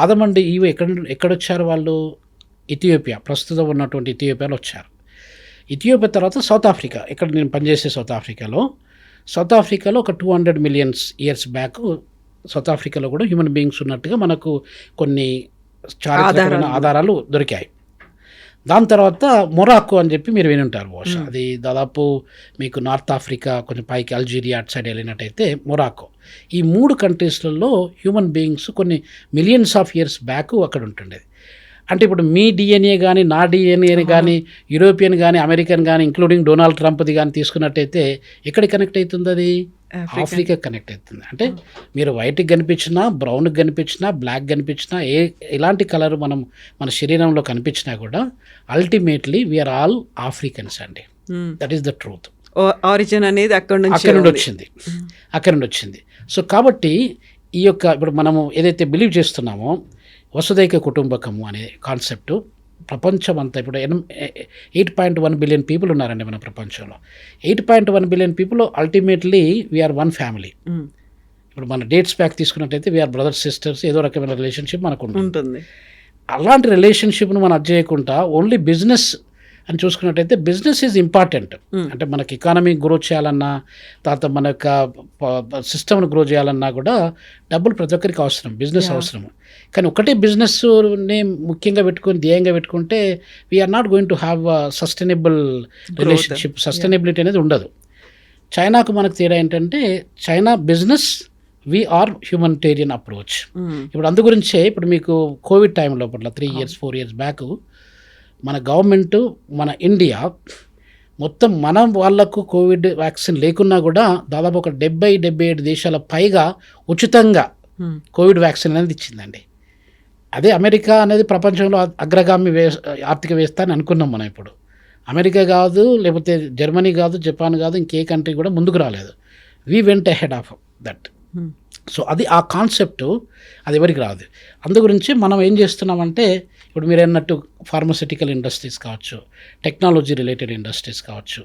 [SPEAKER 3] ఆదమ్ అండ్ ఈవ్ ఎక్కడొచ్చారు? వాళ్ళు ఇథియోపియా, ప్రస్తుతం ఉన్నటువంటి ఇథియోపియాలో వచ్చారు. ఇథియోపియా తర్వాత సౌత్ ఆఫ్రికా, ఇక్కడ నేను పనిచేసే సౌత్ ఆఫ్రికాలో ఒక 200 million years బ్యాక్ సౌత్ ఆఫ్రికాలో కూడా హ్యూమన్ బీయింగ్స్ ఉన్నట్టుగా మనకు కొన్ని చారిత్రకమైన ఆధారాలు దొరికాయి. దాని తర్వాత మొరాకో అని చెప్పి మీరు వినుంటారు బహుశా. అది దాదాపు మీకు నార్త్ ఆఫ్రికా కొంచెం పైకి అల్జీరియా అటు సైడ్ వెళ్ళినట్టయితే మొరాకో. ఈ 3 కంట్రీస్లలో హ్యూమన్ బీయింగ్స్ కొన్ని మిలియన్స్ ఆఫ్ ఇయర్స్ బ్యాక్ అక్కడ ఉంటుండేది. అంటే ఇప్పుడు మీ డిఎన్ఏ కానీ నా డిఎన్ఏ కానీ యూరోపియన్ కానీ అమెరికన్ కానీ ఇంక్లూడింగ్ డొనాల్డ్ ట్రంప్ది కానీ తీసుకున్నట్టయితే ఎక్కడికి కనెక్ట్ అవుతుంది? అది ఆఫ్రికా కనెక్ట్ అవుతుంది. అంటే మీరు వైట్కి కనిపించినా, బ్రౌన్కి కనిపించినా, బ్లాక్ కనిపించినా, ఎలాంటి కలర్ మన శరీరంలో కనిపించినా కూడా అల్టిమేట్లీ వీఆర్ ఆల్ ఆఫ్రికన్స్ అండి. That is the truth.
[SPEAKER 2] Origin అనేది అక్కడ నుండి
[SPEAKER 3] వచ్చింది. సో కాబట్టి ఈ యొక్క ఇప్పుడు మనము ఏదైతే బిలీవ్ చేస్తున్నామో వసుదైక కుటుంబకము అనే కాన్సెప్ట్ ప్రపంచం అంతా ఇప్పుడు 8.1 బిలియన్ పీపుల్ ఉన్నారండి మన ప్రపంచంలో. 8.1 billion people ultimately we are one family. ఇప్పుడు మన డేట్స్ బ్యాక్ తీసుకున్నట్టయితే వీఆర్ బ్రదర్స్ సిస్టర్స్, ఏదో రకమైన రిలేషన్షిప్ మనకు ఉంటుంది. అలాంటి రిలేషన్షిప్ను మనం అది చేయకుండా ఓన్లీ బిజినెస్ అని చూసుకున్నట్టయితే బిజినెస్ ఈజ్ ఇంపార్టెంట్. అంటే మనకి ఎకానమీ గ్రో చేయాలన్నా, తర్వాత మన యొక్క సిస్టమ్ను గ్రో చేయాలన్నా కూడా డబ్బులు ప్రతి ఒక్కరికి అవసరం, బిజినెస్ అవసరం. కానీ ఒకటే బిజినెస్ని ముఖ్యంగా పెట్టుకొని ధ్యేయంగా పెట్టుకుంటే we're not going to have sustainable relationship. Sustainability అనేది ఉండదు. చైనాకు మనకు తేడా ఏంటంటే China business, we're humanitarian approach. ఇప్పుడు అందు గురించే ఇప్పుడు మీకు కోవిడ్ టైంలో 3-4 years బ్యాక్ మన గవర్నమెంటు, మన ఇండియా మొత్తం మన వాళ్లకు కోవిడ్ వ్యాక్సిన్ లేకున్నా కూడా దాదాపు ఒక 70-77 దేశాల పైగా ఉచితంగా కోవిడ్ వ్యాక్సిన్ అనేది ఇచ్చిందండి. అదే అమెరికా అనేది ప్రపంచంలో అగ్రగామి ఆర్థిక వ్యవస్థ అని అనుకున్నాం మనం. ఇప్పుడు అమెరికా కాదు, లేకపోతే జర్మనీ కాదు, జపాన్ కాదు, ఇంకే కంట్రీ కూడా ముందుకు రాలేదు. We went ahead of that. So అది ఆ కాన్సెప్టు అది ఎవరికి రాదు. అందు గురించి మనం ఏం చేస్తున్నామంటే ఇప్పుడు మీరు అన్నట్టు ఫార్మస్యూటికల్ ఇండస్ట్రీస్ కావచ్చు, టెక్నాలజీ రిలేటెడ్ ఇండస్ట్రీస్ కావచ్చు,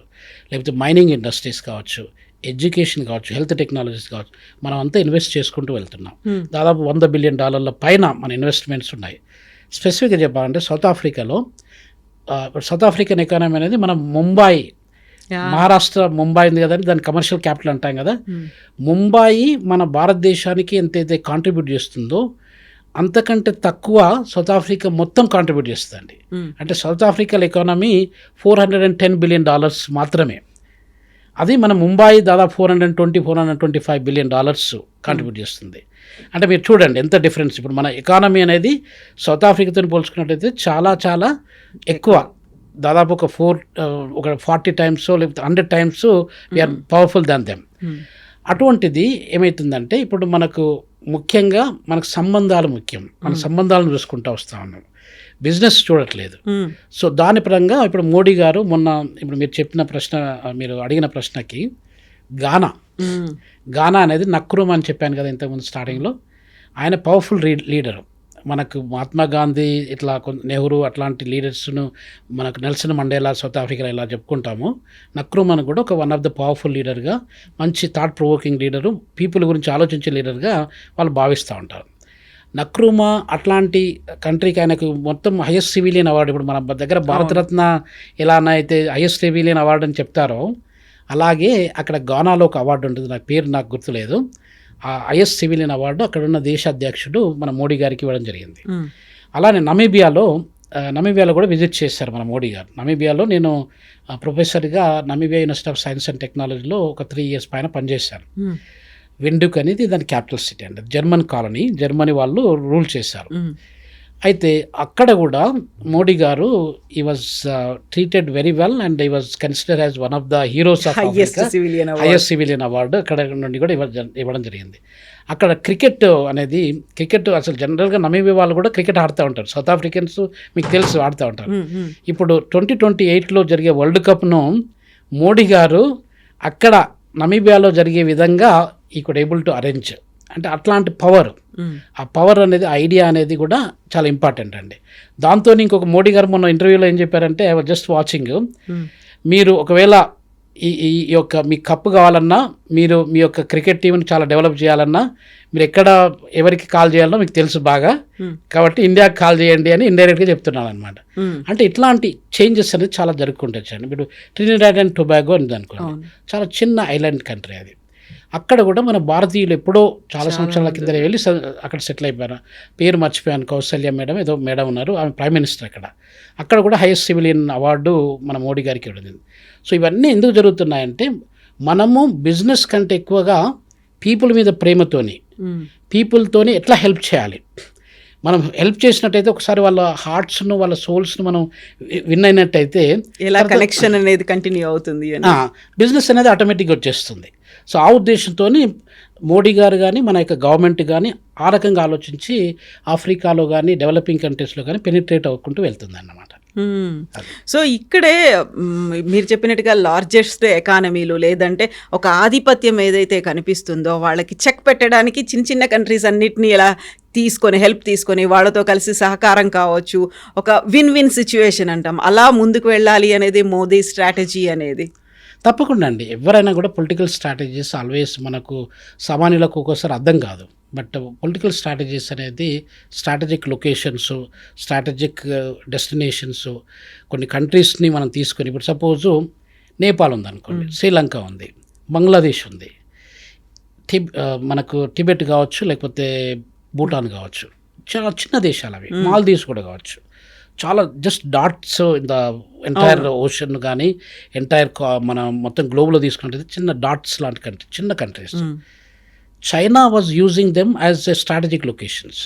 [SPEAKER 3] లేకపోతే మైనింగ్ ఇండస్ట్రీస్ కావచ్చు, ఎడ్యుకేషన్ కావచ్చు, హెల్త్ టెక్నాలజీస్ కావచ్చు, మనం అంతా ఇన్వెస్ట్ చేసుకుంటూ వెళ్తున్నాం. దాదాపు $100 బిలియన్ పైన మన ఇన్వెస్ట్మెంట్స్ ఉన్నాయి. స్పెసిఫిక్గా చెప్పాలంటే సౌత్ ఆఫ్రికన్ ఎకానమీ అనేది మనం ముంబాయి, మహారాష్ట్ర ముంబాయి ఉంది కదండి, దాని కమర్షియల్ క్యాపిటల్ అంటాం కదా. ముంబాయి మన భారతదేశానికి ఎంతైతే కాంట్రిబ్యూట్ చేస్తుందో అంతకంటే తక్కువ సౌత్ ఆఫ్రికా మొత్తం కాంట్రిబ్యూట్ చేస్తుందండి. అంటే సౌత్ ఆఫ్రికన్ ఎకానమీ $410 బిలియన్ మాత్రమే. అది మన ముంబాయి దాదాపు $425 బిలియన్ కాంట్రిబ్యూట్ చేస్తుంది. అంటే మీరు చూడండి ఎంత డిఫరెన్స్. ఇప్పుడు మన ఎకానమీ అనేది సౌత్ ఆఫ్రికాతో పోల్చుకున్నట్టయితే చాలా చాలా ఎక్కువ, దాదాపు ఒక 40 times లేకపోతే 100 times we're powerful than them. అటువంటిది ఏమవుతుందంటే ఇప్పుడు మనకు ముఖ్యంగా మనకు సంబంధాలు ముఖ్యం. మన సంబంధాలను చూసుకుంటూ వస్తూ ఉన్నాం, బిజినెస్ చూడట్లేదు. సో దాని పరంగా ఇప్పుడు మోడీ గారు మొన్న ఇప్పుడు మీరు చెప్పిన ప్రశ్న, మీరు అడిగిన ప్రశ్నకి గానా అనేది నక్రూమా అని చెప్పాను కదా ఇంతకుముందు స్టార్టింగ్లో. ఆయన పవర్ఫుల్ లీడరు. మనకు మహాత్మా గాంధీ, ఇట్లా నెహ్రూ అట్లాంటి లీడర్స్ను, మనకు నెల్సన్ మండేలా సౌత్ ఆఫ్రికాలో ఇలా చెప్పుకుంటాము, నక్రూమాను కూడా ఒక వన్ ఆఫ్ ద పవర్ఫుల్ లీడర్గా, మంచి థాట్ ప్రొవోకింగ్ లీడరు, పీపుల్ గురించి ఆలోచించే లీడర్గా వాళ్ళు భావిస్తూ ఉంటారు. నక్రూమా అట్లాంటి కంట్రీకి ఆయనకు మొత్తం హైయెస్ట్ సివిలియన్ అవార్డు. ఇప్పుడు మన దగ్గర భారతరత్న ఎలా అయితే హైయెస్ట్ సివిలియన్ అవార్డు అని చెప్తారో, అలాగే అక్కడ గానాలో ఒక అవార్డు ఉంటుంది, నాకు గుర్తులేదు. ఆ హైయెస్ట్ సివిలియన్ అవార్డు అక్కడున్న దేశ అధ్యక్షుడు మన మోడీ గారికి ఇవ్వడం జరిగింది. అలానే నమీబియాలో కూడా విజిట్ చేశారు మన మోడీ గారు. నమీబియాలో నేను ప్రొఫెసర్గా Namibia university of science and టెక్నాలజీలో ఒక 3 years పైన పనిచేశాను. విండుక్ అనేది దాని క్యాపిటల్ సిటీ అండి, జర్మన్ కాలనీ, జర్మనీ వాళ్ళు రూల్ చేశారు. అయితే అక్కడ కూడా మోడీ గారు he was treated very well and he was consider as one of the heroes of highest civilian award అక్కడ నుండి కూడా ఇవ్వడం జరిగింది. అక్కడ క్రికెట్ అసలు జనరల్గా నమీబియా వాళ్ళు కూడా క్రికెట్ ఆడుతూ ఉంటారు, సౌత్ ఆఫ్రికన్స్ మీకు తెలుసు ఆడుతూ ఉంటారు. ఇప్పుడు 2028లో జరిగే వరల్డ్ కప్ను మోడీ గారు అక్కడ నమీబియాలో జరిగే విధంగా ఈ కుడ్ ఏబుల్ టు అరేంజ్. అంటే అట్లాంటి పవర్, ఆ పవర్ అనేది, ఐడియా అనేది కూడా చాలా ఇంపార్టెంట్ అండి. దాంతో ఇంకొక మోడీ గారు మొన్న ఇంటర్వ్యూలో ఏం చెప్పారంటే, ఐ వాజ్ జస్ట్ వాచింగ్, మీరు ఒకవేళ ఈ యొక్క మీ కప్పు కావాలన్నా, మీరు మీ యొక్క క్రికెట్ టీంని చాలా డెవలప్ చేయాలన్నా, మీరు ఎవరికి కాల్ చేయాలన్నా మీకు తెలుసు బాగా, కాబట్టి ఇండియాకి కాల్ చేయండి అని ఇండైరెక్ట్గా చెప్తున్నాను అనమాట. అంటే ఇట్లాంటి చేంజెస్ అనేది చాలా జరుగుతుంటాయి. ఇప్పుడు ట్రినిడాడ్ అండ్ టొబాగో అని అనుకోండి, చాలా చిన్న ఐలాండ్ కంట్రీ అది. అక్కడ కూడా మన భారతీయులు ఎప్పుడో చాలా సంవత్సరాల కింద వెళ్ళి అక్కడ సెటిల్ అయిపోయారు. పేరు మర్చిపోయాను, కౌసల్య మేడం ఏదో మేడం ఉన్నారు, ఆమె ప్రైమ్ మినిస్టర్ అక్కడ కూడా హైయెస్ట్ సివిలియన్ అవార్డు మన మోడీ గారికి ఇవ్వడం. సో ఇవన్నీ ఎందుకు జరుగుతున్నాయంటే మనము బిజినెస్ కంటే ఎక్కువగా పీపుల్ మీద ప్రేమతోని పీపుల్తోని ఎట్లా హెల్ప్ చేయాలి, మనం హెల్ప్ చేసినట్టయితే ఒకసారి వాళ్ళ హార్ట్స్ను వాళ్ళ సోల్స్ను మనం విన్ అయినట్టయితే
[SPEAKER 2] ఎలా కనెక్షన్ అనేది కంటిన్యూ అవుతుంది,
[SPEAKER 3] బిజినెస్ అనేది ఆటోమేటిక్గా వచ్చేస్తుంది. సో ఆ ఉద్దేశంతో మోడీ గారు కానీ మన యొక్క గవర్నమెంట్ కానీ ఆ రకంగా ఆలోచించి ఆఫ్రికాలో కానీ డెవలపింగ్ కంట్రీస్లో కానీ పెనిట్రేట్ అవ్వకుంటూ వెళ్తుంది అన్నమాట.
[SPEAKER 2] సో ఇక్కడే మీరు చెప్పినట్టుగా లార్జెస్ట్ ఎకానమీలు లేదంటే ఒక ఆధిపత్యం ఏదైతే కనిపిస్తుందో వాళ్ళకి చెక్ పెట్టడానికి చిన్న చిన్న కంట్రీస్ అన్నిటినీ ఇలా హెల్ప్ తీసుకొని వాళ్ళతో కలిసి సహకారం కావచ్చు, ఒక విన్ విన్ సిచ్యువేషన్ అంటాం, అలా ముందుకు వెళ్ళాలి అనేది మోదీ స్ట్రాటజీ అనేది.
[SPEAKER 3] తప్పకుండా అండి, ఎవరైనా కూడా పొలిటికల్ స్ట్రాటజీస్ ఆల్వేస్ మనకు సామాన్యులకు ఒక్కోసారి అర్థం కాదు. బట్ పొలిటికల్ స్ట్రాటజీస్ అనేది స్ట్రాటజిక్ లొకేషన్స్, స్ట్రాటజిక్ డెస్టినేషన్స్, కొన్ని కంట్రీస్ని మనం తీసుకొని, ఇప్పుడు సపోజు నేపాల్ ఉందనుకోండి, శ్రీలంక ఉంది, బంగ్లాదేశ్ ఉంది, మనకు టిబెట్ కావచ్చు, లేకపోతే భూటాన్ కావచ్చు, చాలా చిన్న దేశాలు అవి, మాల్దీవ్స్ కూడా కావచ్చు, చాలా just dots in the entire ocean కానీ ఎంటైర్ మన మొత్తం గ్లోబ్లో తీసుకుంటే చిన్న డాట్స్ లాంటి కంట్రీ, చిన్న countries. China was using them as a strategic locations.